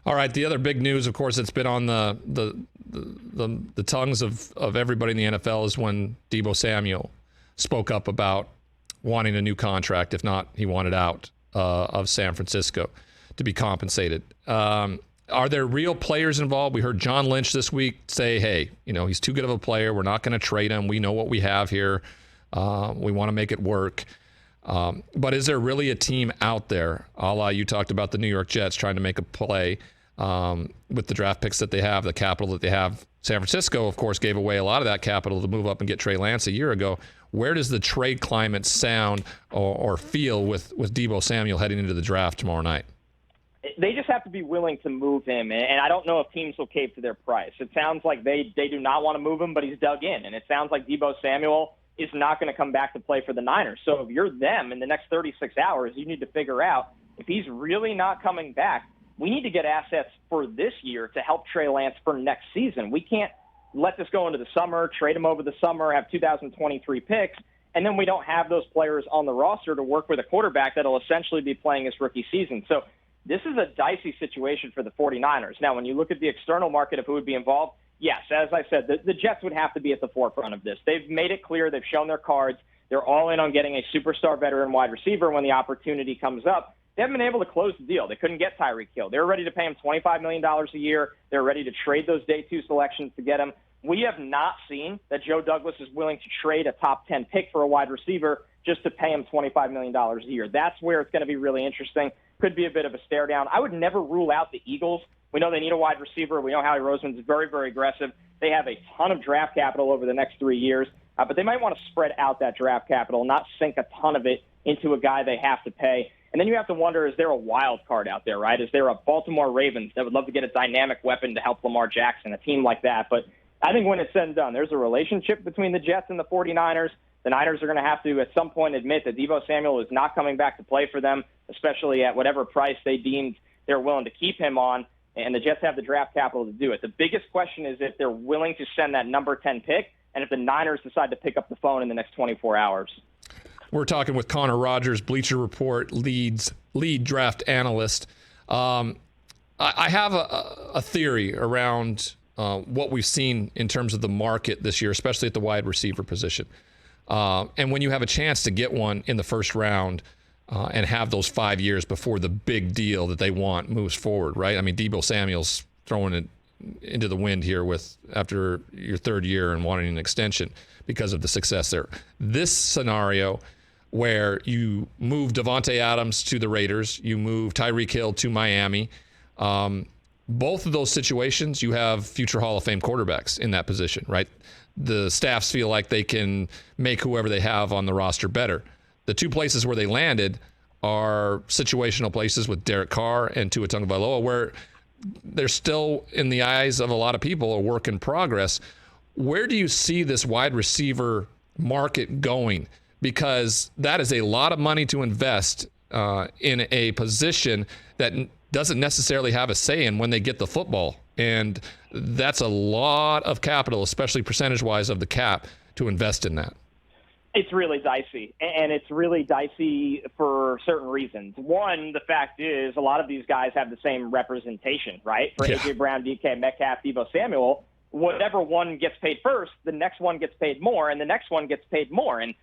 All right. The other big news, of course, that's been on the tongues of everybody in the NFL is when Deebo Samuel spoke up about wanting a new contract. If not, he wanted out of San Francisco to be compensated. Are there real players involved? We heard John Lynch this week say, hey, he's too good of a player. We're not going to trade him. We know what we have here. We want to make it work. But is there really a team out there, a la you talked about the New York Jets trying to make a play with the draft picks that they have, the capital that they have? San Francisco, of course, gave away a lot of that capital to move up and get Trey Lance a year ago. Where does the trade climate sound or feel with Deebo Samuel heading into the draft tomorrow night? They just have to be willing to move him, and I don't know if teams will cave to their price. It sounds like they do not want to move him, but he's dug in, and it sounds like Deebo Samuel is not going to come back to play for the Niners. So if you're them in the next 36 hours, you need to figure out if he's really not coming back. We need to get assets for this year to help Trey Lance for next season. We can't let this go into the summer, trade him over the summer, have 2023 picks, and then we don't have those players on the roster to work with a quarterback that will essentially be playing his rookie season. So this is a dicey situation for the 49ers. Now, when you look at the external market of who would be involved, yes, as I said, the Jets would have to be at the forefront of this. They've made it clear. They've shown their cards. They're all in on getting a superstar veteran wide receiver when the opportunity comes up. They haven't been able to close the deal. They couldn't get Tyreek Hill. They were ready to pay him $25 million a year. They're ready to trade those day 2 selections to get him. We have not seen that Joe Douglas is willing to trade a top 10 pick for a wide receiver just to pay him $25 million a year. That's where it's going to be really interesting. Could be a bit of a stare down. I would never rule out the Eagles. We know they need a wide receiver. We know Howie Roseman's very, very aggressive. They have a ton of draft capital over the next 3 years, but they might want to spread out that draft capital, not sink a ton of it into a guy they have to pay. And then you have to wonder, is there a wild card out there, right? Is there a Baltimore Ravens that would love to get a dynamic weapon to help Lamar Jackson, a team like that? But I think when it's said and done, there's a relationship between the Jets and the 49ers. The Niners are going to have to, at some point, admit that Deebo Samuel is not coming back to play for them, especially at whatever price they deemed they're willing to keep him on, and the Jets have the draft capital to do it. The biggest question is if they're willing to send that number 10 pick and if the Niners decide to pick up the phone in the next 24 hours. We're talking with Connor Rodgers, Bleacher Report lead draft analyst. I have a theory around what we've seen in terms of the market this year, especially at the wide receiver position. And when you have a chance to get one in the first round and have those 5 years before the big deal that they want moves forward, right? I mean, Deebo Samuel's throwing it into the wind here after your third year and wanting an extension because of the success there. This scenario where you move Devontae Adams to the Raiders, you move Tyreek Hill to Miami, both of those situations, you have future Hall of Fame quarterbacks in that position, right? The staffs feel like they can make whoever they have on the roster better. The two places where they landed are situational places with Derek Carr and Tua Tagovailoa, where they're still, in the eyes of a lot of people, a work in progress. Where do you see this wide receiver market going? Because that is a lot of money to invest in a position that doesn't necessarily have a say in when they get the football. And that's a lot of capital, especially percentage-wise of the cap, to invest in that. It's really dicey, and it's really dicey for certain reasons. One, the fact is a lot of these guys have the same representation, right? For A.J. Brown, DK Metcalf, Deebo Samuel, whatever one gets paid first, the next one gets paid more, and the next one gets paid more. And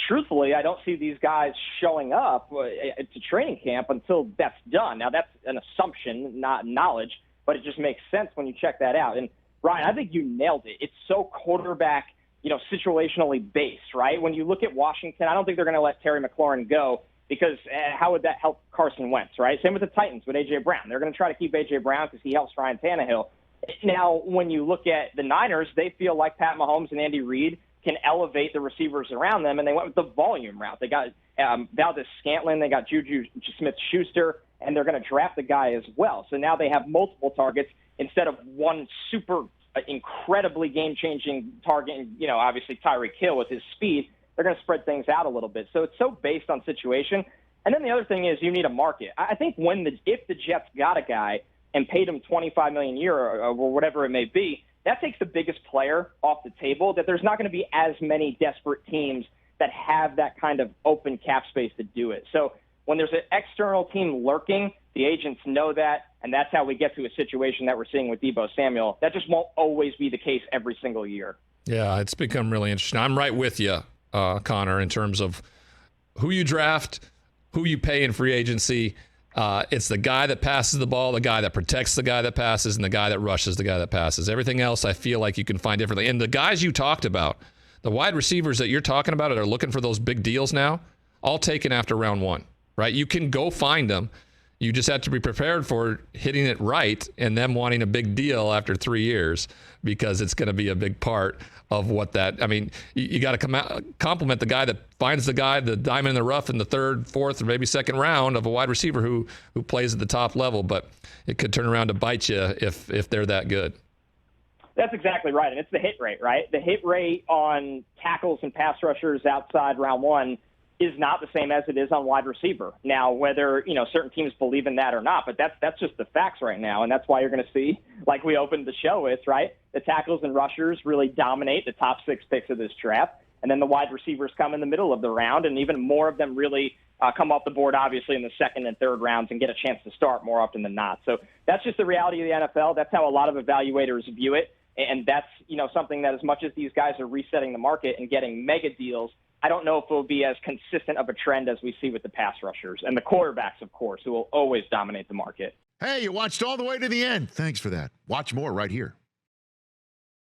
truthfully, I don't see these guys showing up to training camp until that's done. Now, that's an assumption, not knowledge, but it just makes sense when you check that out. And, Ryan, I think you nailed it. It's so quarterback, situationally based, right? When you look at Washington, I don't think they're going to let Terry McLaurin go because how would that help Carson Wentz, right? Same with the Titans with A.J. Brown. They're going to try to keep A.J. Brown because he helps Ryan Tannehill. Now, when you look at the Niners, they feel like Pat Mahomes and Andy Reid can elevate the receivers around them, and they went with the volume route. They got Valdez Scantlin, they got Juju Smith-Schuster, and they're going to draft the guy as well. So now they have multiple targets instead of one super incredibly game-changing target, obviously Tyreek Hill with his speed. They're going to spread things out a little bit. So it's so based on situation. And then the other thing is you need a market. I think if the Jets got a guy and paid him $25 million a year or whatever it may be, that takes the biggest player off the table, that there's not going to be as many desperate teams that have that kind of open cap space to do it. So when there's an external team lurking, the agents know that, and that's how we get to a situation that we're seeing with Deebo Samuel. That just won't always be the case every single year. Yeah, it's become really interesting. I'm right with you, Connor, in terms of who you draft, who you pay in free agency. It's the guy that passes the ball, the guy that protects the guy that passes, and the guy that rushes the guy that passes. Everything else I feel like you can find differently. And the guys you talked about, the wide receivers that you're talking about that are looking for those big deals now, all taken after round one, right? You can go find them. You just have to be prepared for hitting it right and them wanting a big deal after 3 years, because it's going to be a big part of what that. I mean, you got to compliment the guy that finds the diamond in the rough in the third, fourth, or maybe second round of a wide receiver who plays at the top level. But it could turn around to bite you if they're that good. That's exactly right, and it's the hit rate, right? The hit rate on tackles and pass rushers outside round one is not the same as it is on wide receiver. Now, whether, certain teams believe in that or not, but that's just the facts right now. And that's why you're going to see, like we opened the show with, right? The tackles and rushers really dominate the top 6 picks of this draft. And then the wide receivers come in the middle of the round, and even more of them really come off the board, obviously, in the second and third rounds and get a chance to start more often than not. So that's just the reality of the NFL. That's how a lot of evaluators view it. And that's, something that as much as these guys are resetting the market and getting mega deals, I don't know if it will be as consistent of a trend as we see with the pass rushers and the quarterbacks, of course, who will always dominate the market. Hey, you watched all the way to the end. Thanks for that. Watch more right here.